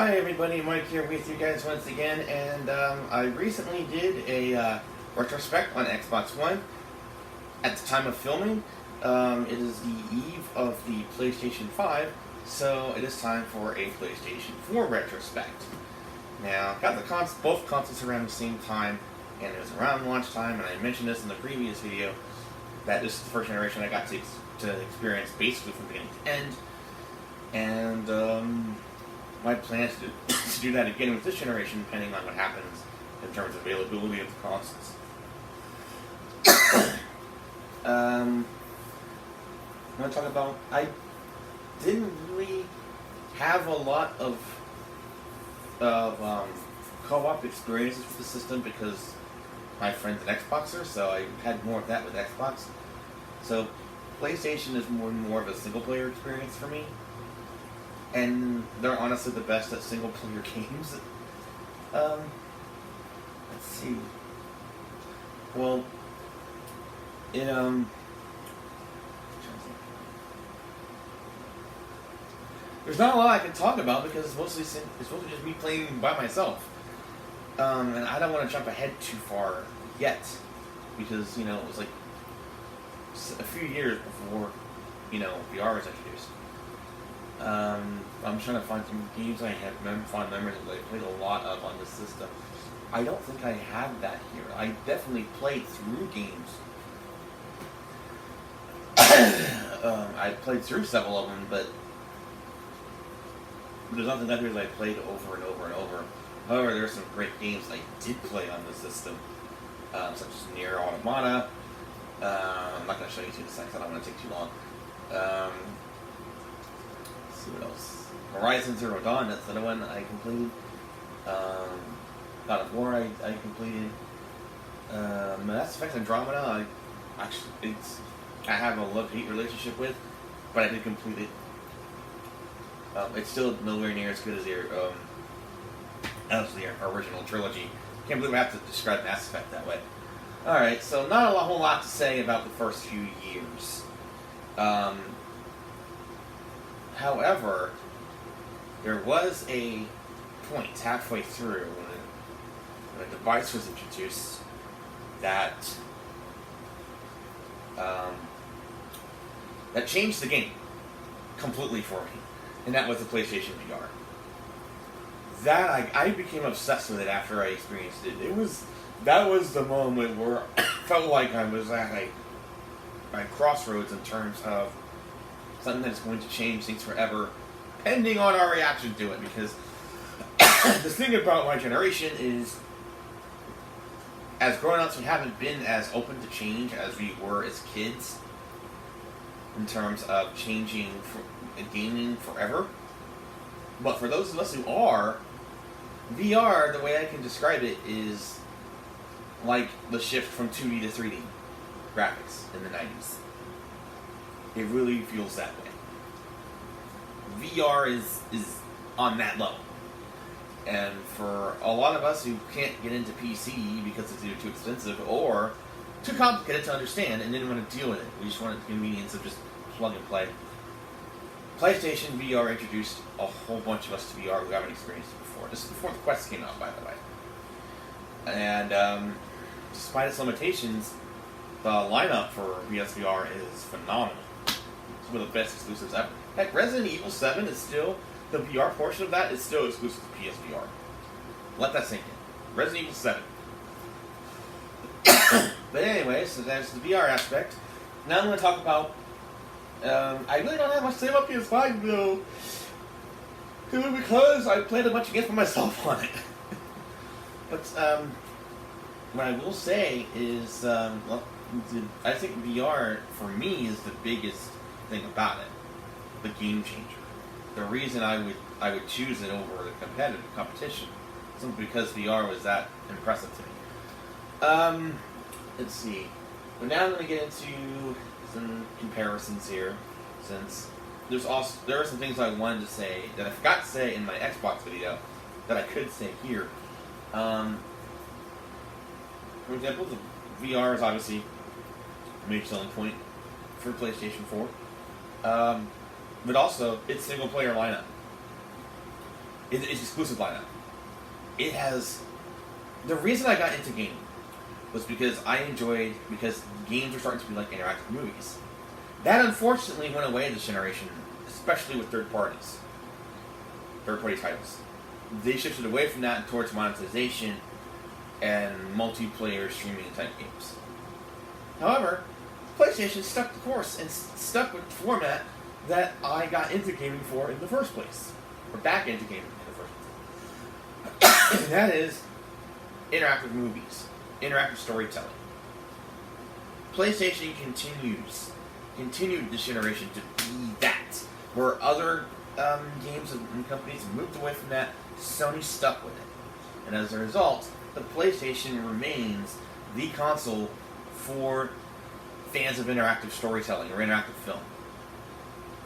Hi everybody, Mike here with you guys once again, and I recently did a retrospect on Xbox One. At the time of filming, it is the eve of the PlayStation 5, so it is time for a PlayStation 4 retrospect. Now, got both consoles around the same time, and it was around launch time, and I mentioned this in the previous video, that this is the first generation I got to experience basically from beginning to end, and my plan is to do that again with this generation, depending on what happens in terms of availability of the consoles. I want to talk about, I didn't really have a lot of co-op experiences with the system because my friend's an Xboxer, so I had more of that with Xbox. So PlayStation is more and more of a single-player experience for me. And they're honestly the best at single-player games. Let's see. Well, there's not a lot I can talk about because it's mostly just me playing by myself. And I don't want to jump ahead too far yet because, it was like a few years before, VR was introduced. I'm trying to find some games I have fond memories of that I played a lot of on this system. I don't think I have that here. I definitely played through games. I played through several of them, but there's nothing that I played over and over and over. However, there are some great games I did play on the system, such as Nier Automata. I'm not going to show you two in a second, I don't want to take too long. Let's see what else. Horizon Zero Dawn, that's another one I completed. God of War I completed. Mass Effect Andromeda, I have a love-hate relationship with, but I did complete it. It's still nowhere near as good as the original trilogy. Can't believe I have to describe Mass Effect that way. Alright, so not a whole lot to say about the first few years. However, there was a point halfway through when a device was introduced that that changed the game completely for me, and that was the PlayStation VR. That I became obsessed with it after I experienced it. That was the moment where I felt like I was at a crossroads in terms of something that's going to change things forever, depending on our reaction to it, because the thing about my generation is, as grown-ups, we haven't been as open to change as we were as kids, in terms of changing gaming forever. But for those of us who are, VR, the way I can describe it, is like the shift from 2D to 3D graphics in the 90s. It really feels that way. VR is on that level. And for a lot of us who can't get into PC because it's either too expensive or too complicated to understand and didn't want to deal with it, we just wanted the convenience of just plug and play. PlayStation VR introduced a whole bunch of us to VR who haven't experienced it before. This is before the Quest came out, by the way. And despite its limitations, the lineup for PSVR is phenomenal. It's one of the best exclusives ever. Heck, Resident Evil 7 is still, the VR portion of that is still exclusive to PSVR. Let that sink in. Resident Evil 7. But anyway, so that's the VR aspect. Now I'm going to talk about, I really don't have much to say about PS5 though, because I played a bunch of games for myself on it. But what I will say is, I think VR, for me, is the biggest thing about it. The game changer. The reason I would choose it over the competition, simply because VR was that impressive to me. Let's see. But now I'm going to get into some comparisons here, since there are some things I wanted to say that I forgot to say in my Xbox video that I could say here. For example, the VR is obviously a major selling point for PlayStation 4. But also, its single-player lineup. It's exclusive lineup. It has... The reason I got into gaming was because because games are starting to be like interactive movies. That unfortunately went away this generation, especially with third-party titles. They shifted away from that towards monetization and multiplayer streaming type games. However, PlayStation stuck the course and stuck with the format that I got into gaming for in the first place. Or back into gaming in the first place. And that is interactive movies. Interactive storytelling. PlayStation continued this generation to be that. Where other games and companies moved away from that, Sony stuck with it. And as a result, the PlayStation remains the console for fans of interactive storytelling or interactive film.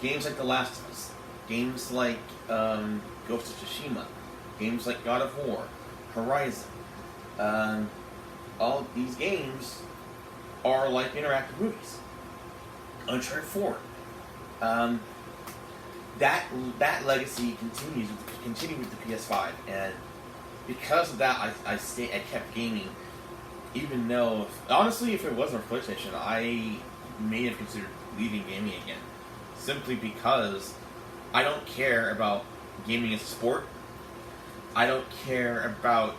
Games like The Last of Us, games like Ghost of Tsushima, games like God of War, Horizon. All of these games are like interactive movies. Uncharted 4. That legacy continued with the PS5, and because of that, I kept gaming. Even though, honestly, if it wasn't for PlayStation, I may have considered leaving gaming again, simply because I don't care about gaming as a sport. I don't care about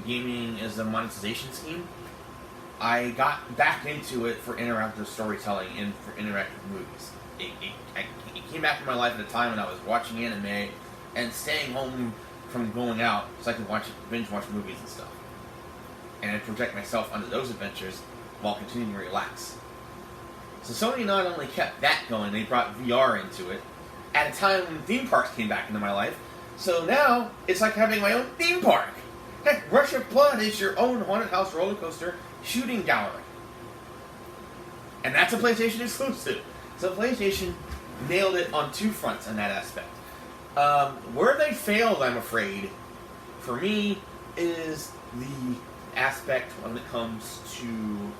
gaming as a monetization scheme. I got back into it for interactive storytelling and for interactive movies. It came back in my life at a time when I was watching anime and staying home from going out so I could binge watch movies and stuff. And I'd project myself onto those adventures while continuing to relax. So Sony not only kept that going, they brought VR into it at a time when theme parks came back into my life. So now it's like having my own theme park. Heck, Rush of Blood is your own haunted house roller coaster shooting gallery. And that's a PlayStation exclusive. So PlayStation nailed it on two fronts in that aspect. Where they failed, I'm afraid, for me, is the aspect when it comes to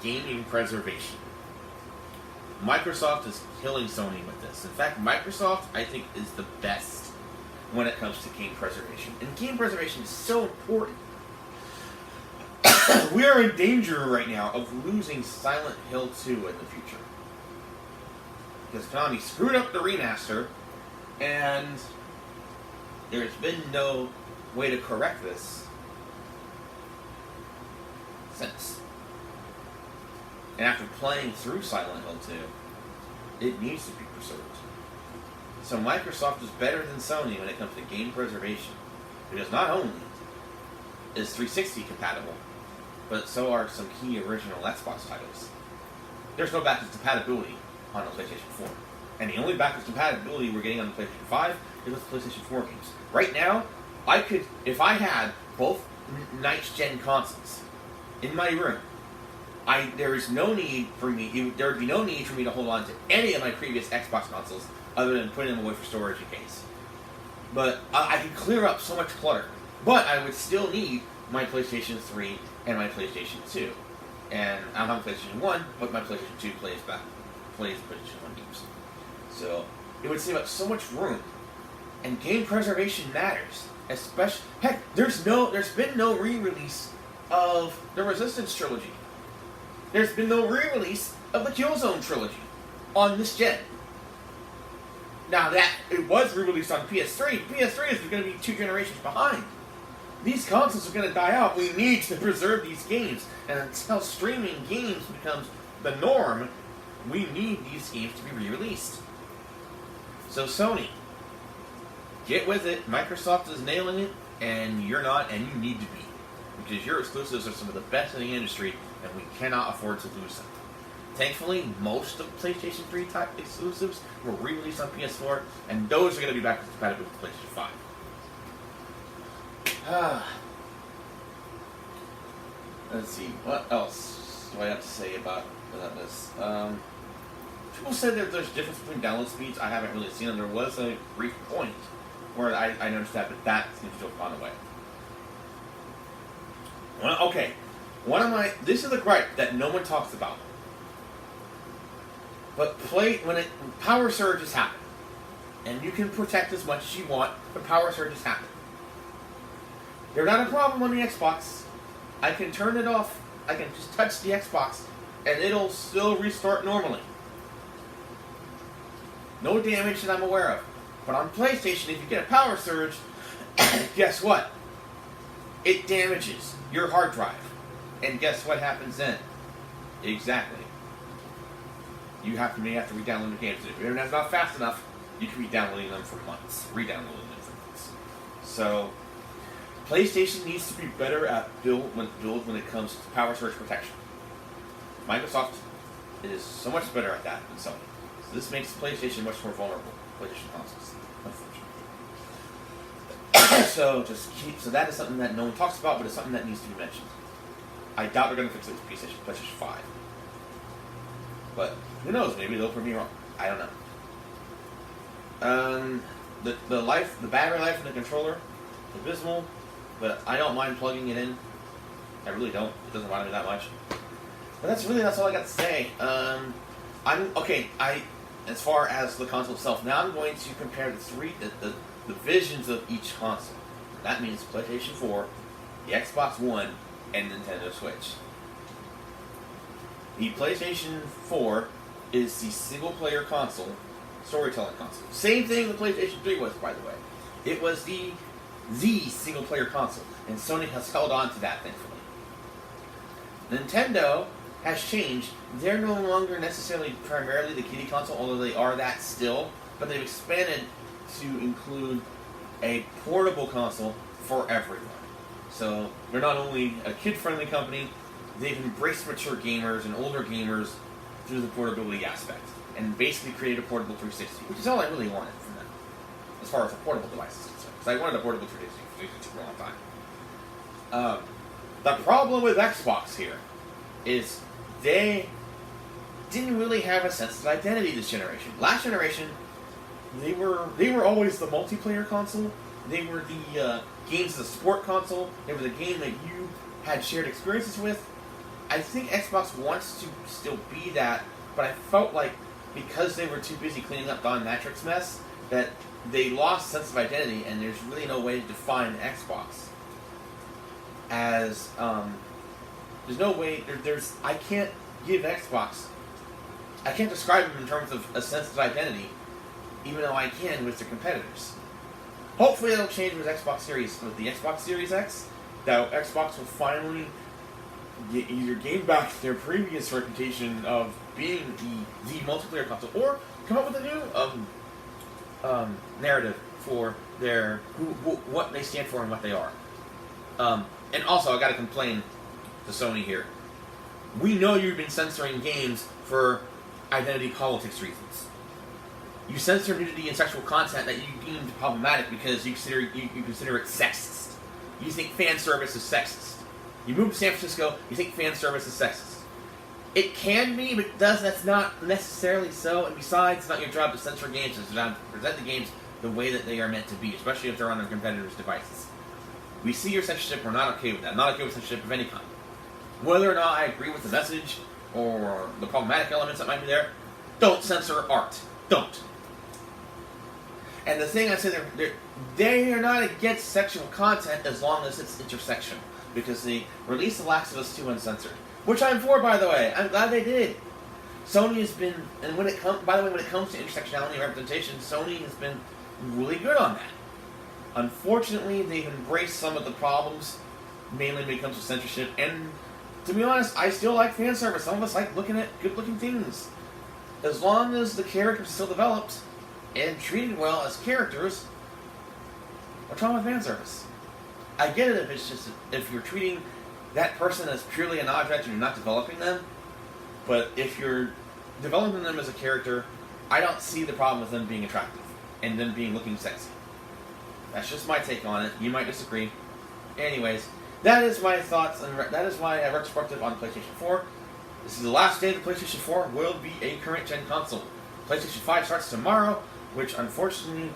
gaming preservation. Microsoft is killing Sony with this. In fact, Microsoft, I think, is the best when it comes to game preservation. And game preservation is so important. We are in danger right now of losing Silent Hill 2 in the future. Because Konami screwed up the remaster, and there's been no way to correct this since. And after playing through Silent Hill 2, it needs to be preserved. So Microsoft is better than Sony when it comes to game preservation. Because not only is 360 compatible, but so are some key original Xbox titles. There's no backwards compatibility on the PlayStation 4. And the only backwards compatibility we're getting on the PlayStation 5 is with PlayStation 4 games. Right now, I could, if I had both next-gen consoles in my room, there would be no need for me to hold on to any of my previous Xbox consoles other than putting them away for storage in case. But I could clear up so much clutter. But I would still need my PlayStation 3 and my PlayStation 2. And I don't have a PlayStation 1, but my PlayStation 2 plays PlayStation 1 games. So it would save up so much room. And game preservation matters. Especially, heck, there's been no re-release of the Resistance trilogy. There's been no re-release of the Killzone trilogy on this gen. Now that it was re-released on PS3, PS3 is going to be 2 generations behind. These consoles are going to die out. We need to preserve these games. And until streaming games becomes the norm, we need these games to be re-released. So Sony, get with it. Microsoft is nailing it, and you're not, and you need to be. Because your exclusives are some of the best in the industry, and we cannot afford to lose them. Thankfully, most of PlayStation 3 type exclusives were re-released on PS4, and those are going to be backwards compatible with PlayStation 5. Let's see, what else do I have to say about this? People said that there's a difference between download speeds. I haven't really seen them. There was a brief point where I noticed that, but that seems to have gone away. This is a gripe that no one talks about. But when power surges happen, and and you can protect as much as you want, but power surges happen. They're not a problem on the Xbox. I can turn it off. I can just touch the Xbox, and it'll still restart normally. No damage that I'm aware of. But on PlayStation, if you get a power surge, guess what? It damages your hard drive. And guess what happens then? Exactly. You have to re-download the games. If your internet's not fast enough, you can be downloading them for months. Re-downloading them for months. So, PlayStation needs to be better at build when it comes to power surge protection. Microsoft is so much better at that than Sony. So this makes PlayStation much more vulnerable. PlayStation consoles, unfortunately. So that is something that no one talks about, but it's something that needs to be mentioned. I doubt they're going to fix it with PlayStation 5. But who knows? Maybe they'll prove me wrong. I don't know. The battery life in the controller, abysmal. But I don't mind plugging it in. I really don't. It doesn't bother me that much. But that's all I got to say. As far as the console itself, now I'm going to compare the visions of each console. That means PlayStation 4, the Xbox One, and Nintendo Switch. The PlayStation 4 is the single-player console, storytelling console. Same thing the PlayStation 3 was, by the way. It was the single-player console, and Sony has held on to that, thankfully. Nintendo has changed. They're no longer necessarily primarily the kiddie console, although they are that still, but they've expanded to include a portable console for everyone. So they're not only a kid-friendly company, they've embraced mature gamers and older gamers through the portability aspect, and basically created a portable 360, which is all I really wanted from them, as far as a portable device is concerned. Because I wanted a portable 360 for a long time. The problem with Xbox here is they didn't really have a sense of identity this generation. Last generation, they were always the multiplayer console. They were the games of the sport console. They were the game that you had shared experiences with. I think Xbox wants to still be that, but I felt like because they were too busy cleaning up Don Matrix mess, that they lost sense of identity, and there's really no way to define Xbox as there's no way I can't give Xbox, I can't describe them in terms of a sense of identity, even though I can with their competitors. Hopefully it'll change with the Xbox Series X, that Xbox will finally either gain back their previous reputation of being the multiplayer console, or come up with a new narrative for what they stand for and what they are. And also, I gotta complain to Sony here. We know you've been censoring games for identity politics reasons. You censor nudity and sexual content that you deemed problematic because you consider it sexist. You think fan service is sexist. You move to San Francisco, you think fan service is sexist. It can be, but that's not necessarily so. And besides, it's not your job to censor games. It's your job to present the games the way that they are meant to be, especially if they're on their competitors' devices. We see your censorship, we're not okay with that. Not okay with censorship of any kind. Whether or not I agree with the message or the problematic elements that might be there, don't censor art. Don't. And the thing I say, they are not against sexual content as long as it's intersectional, because they released The Last of Us 2 uncensored, which I'm for, by the way. I'm glad they did. Sony has been, and when it comes to intersectionality and representation, Sony has been really good on that. Unfortunately, they've embraced some of the problems, mainly when it comes to censorship, and to be honest, I still like fan service. Some of us like looking at good-looking things. As long as the characters are still developed and treated well as characters, what's wrong with fan service? I get it if you're treating that person as purely an object and you're not developing them, but if you're developing them as a character, I don't see the problem with them being attractive and them looking sexy. That's just my take on it. You might disagree. Anyways, that is my thoughts, and that is my retrospective on PlayStation 4. This is the last day the PlayStation 4 will be a current-gen console. PlayStation 5 starts tomorrow, which unfortunately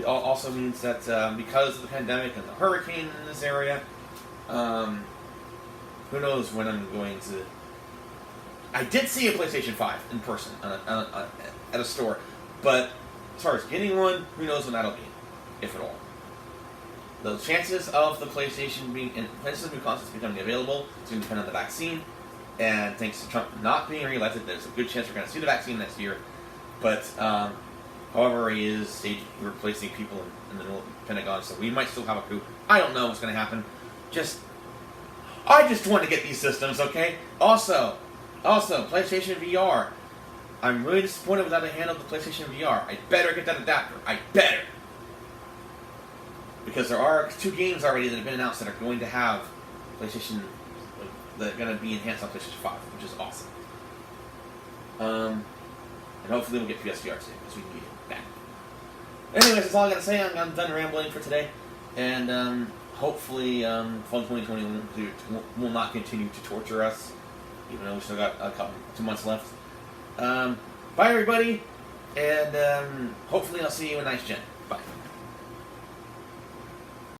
also means that because of the pandemic and the hurricane in this area, who knows when I'm going to... I did see a PlayStation 5 in person at a store, but As far as getting one, who knows when that'll be, if at all. The chances of the PlayStation being and PlayStation new consoles becoming available is going to depend on the vaccine. And thanks to Trump not being reelected, there's a good chance we're going to see the vaccine next year. But however, he is replacing people in the Pentagon, so we might still have a coup. I don't know what's going to happen. I just want to get these systems, okay? Also, PlayStation VR. I'm really disappointed with how they handled the PlayStation VR. I better get that adapter. I better. Because there are 2 games already that have been announced that are going to have PlayStation, that are going to be enhanced on PlayStation 5, which is awesome. And hopefully we'll get PSVR too, because we need it back. Anyways, that's all I got to say. I'm done rambling for today. And hopefully Fall 2020 will not continue to torture us, even though we still got 2 months left. Bye everybody, and hopefully I'll see you in Nice Gen. Bye.